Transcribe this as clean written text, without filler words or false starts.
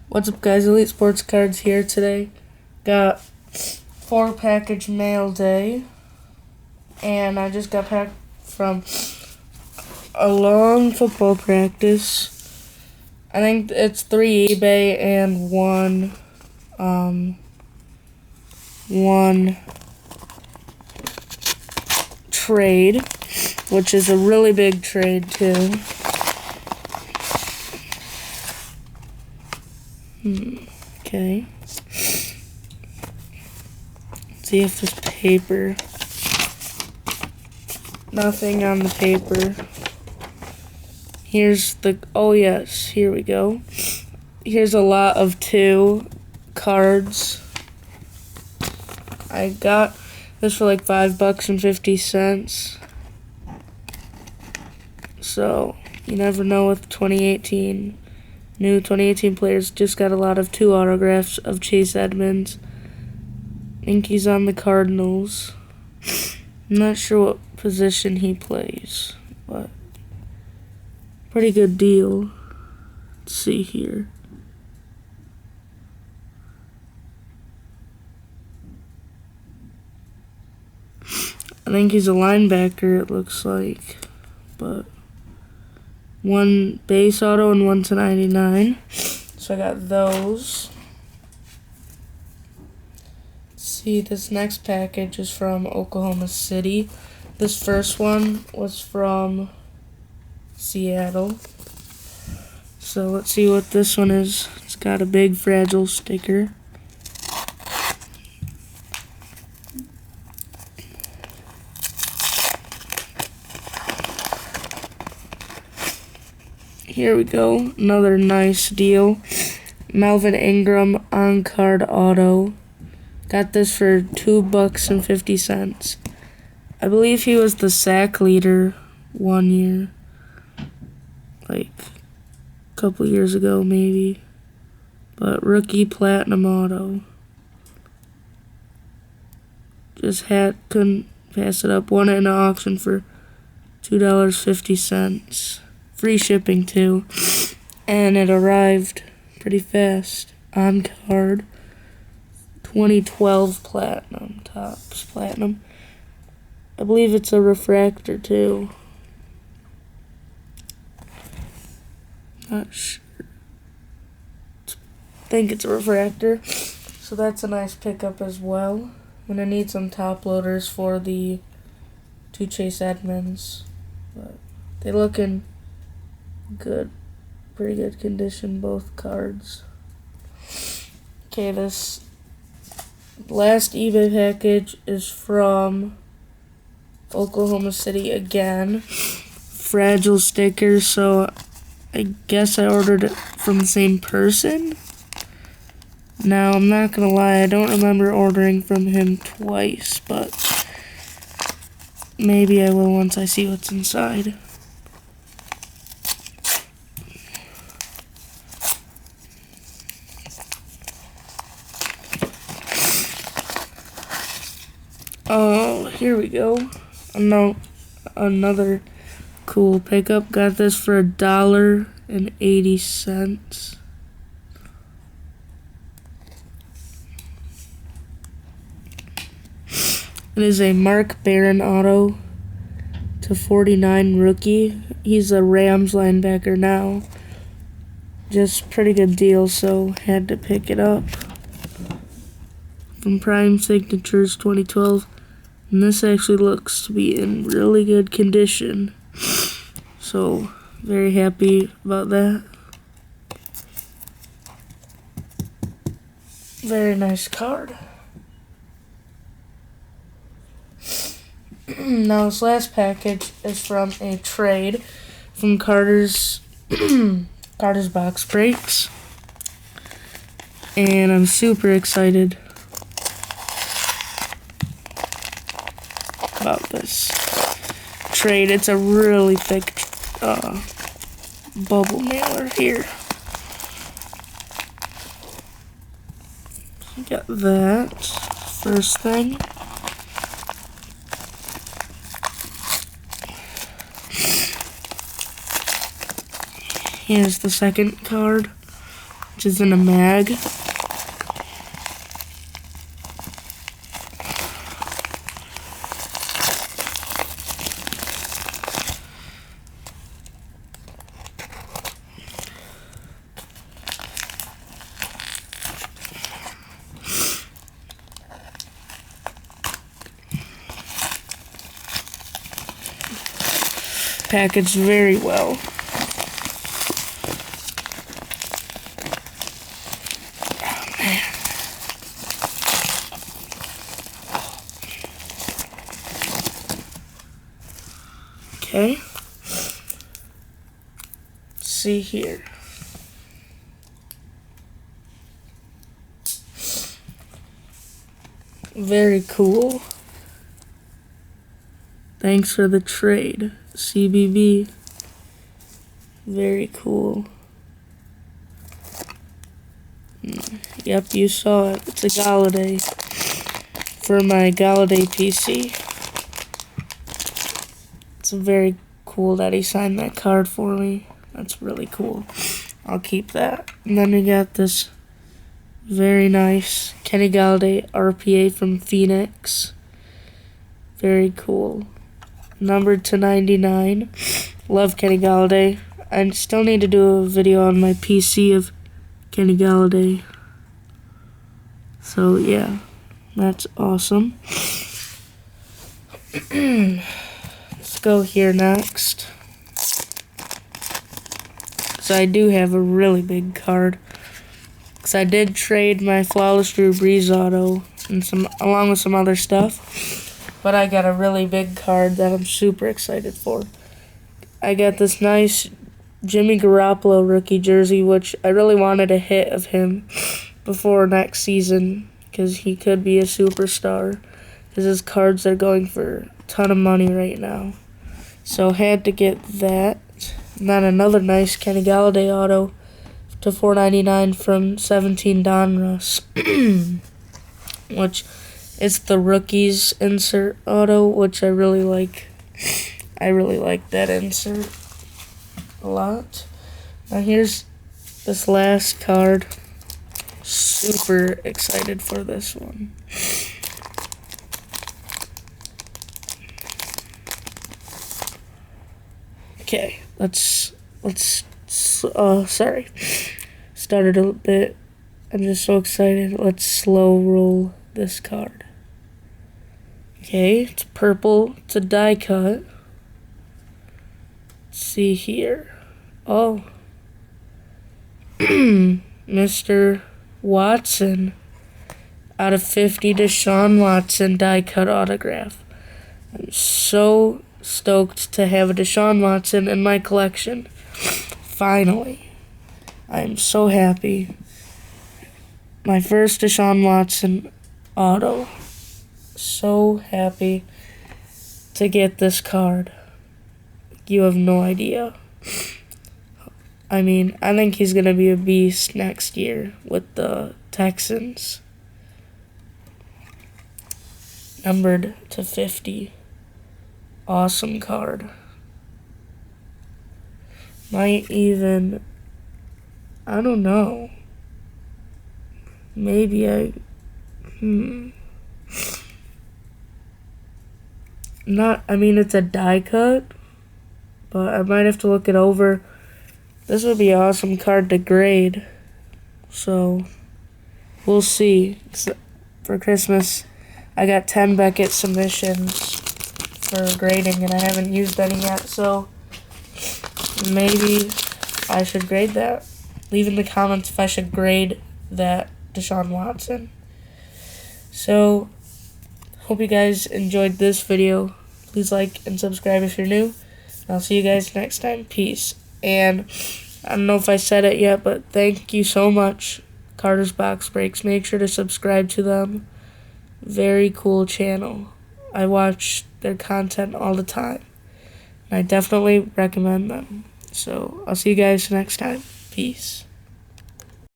What's up, guys? Elite Sports Cards here today. Got 4-package Mailday, and I just got back from a long football practice. I think it's 3 eBay and one trade, which is a really big trade too. Okay. Let's see if this paper. Nothing on the paper. Here's the. Oh, yes. Here we go. Here's a lot of 2 cards. I got this for like $5.50. So, you never know with 2018. New 2018 players. Just got a lot of 2 autographs of Chase Edmonds. I think he's on the Cardinals. I'm not sure what position he plays, but pretty good deal. Let's see here. I think he's a linebacker, it looks like, but 1 base auto and 1 to 99. So I got those. Let's see, this next package is from Oklahoma City. This first one was from Seattle. So let's see what this one is. It's got a big fragile sticker. Here we go, another nice deal. Melvin Ingram on-card auto. Got this for $2.50. I believe he was the sack leader one year. Like, a couple years ago maybe. But rookie platinum auto. Just couldn't pass it up. Won it in an auction for $2.50. Free shipping too, and it arrived pretty fast. On card, 2012 platinum, Topps platinum. I believe it's a refractor too. Not sure. I think it's a refractor, so that's a nice pickup as well. I'm gonna need some top loaders for the 2 Chase Edmonds, but they looking good, pretty good condition, both cards. Okay, this last eBay package is from Oklahoma City again. Fragile sticker, so I guess I ordered it from the same person. Now, I'm not gonna lie, I don't remember ordering from him twice, but maybe I will once I see what's inside. Oh, here we go. Another cool pickup. Got this for $1.80. It is a Mark Barron auto to 49 rookie. He's a Rams linebacker now. Just pretty good deal, so had to pick it up. From Prime Signatures 2012. And this actually looks to be in really good condition. So, very happy about that. Very nice card. Now, this last package is from a trade from Carter's Box Breaks. And I'm super excited about this trade. It's a really thick bubble mailer here. Got that first thing. Here's the second card. which is in a mag. Packaged very well. Oh, man. Okay. Let's see here. Very cool. Thanks for the trade, CBB. Very cool. Yep, you saw it. It's a Mailday for my Mailday PC. It's very cool that he signed that card for me. That's really cool. I'll keep that. And then we got this very nice Kenny Mailday RPA from Phoenix. Very cool. Numbered to 99. Love Kenny Mailday. I still need to do a video on my PC of Kenny Mailday. So yeah, that's awesome. Let's go here next. So I do have a really big card. Cause I did trade my Flawless Drew Brees auto and along with some other stuff. But I got a really big card that I'm super excited for. I got this nice Jimmy Garoppolo rookie jersey, which I really wanted a hit of him before next season because he could be a superstar because his cards are going for a ton of money right now. So had to get that. And then another nice Kenny Mailday auto to $4.99 from 17 Donruss, which is the rookies insert auto, which I really like. I really like that insert a lot. Now here's this last card. Super excited for this one. Okay, sorry. Started a bit. I'm just so excited. Let's slow roll this card. Okay, it's purple. It's a die cut. Let's see here. Oh. Mr. Watson. Out of 50, Deshaun Watson die cut autograph. I'm so stoked to have a Deshaun Watson in my collection. Finally. I'm so happy. My first Deshaun Watson auto. So happy to get this card. You have no idea. I mean, I think he's going to be a beast next year with the Texans. Numbered to 50. Awesome card. Might even, I don't know. Maybe it's a die cut, but I might have to look it over. This would be an awesome card to grade. So, we'll see. For Christmas, I got 10 Beckett submissions for grading, and I haven't used any yet, so maybe I should grade that. Leave in the comments if I should grade that Deshaun Watson. So, hope you guys enjoyed this video. Please like and subscribe if you're new. I'll see you guys next time. Peace. And I don't know if I said it yet, but thank you so much, Carter's Box Breaks. Make sure to subscribe to them. Very cool channel. I watch their content all the time. And I definitely recommend them. So, I'll see you guys next time. Peace.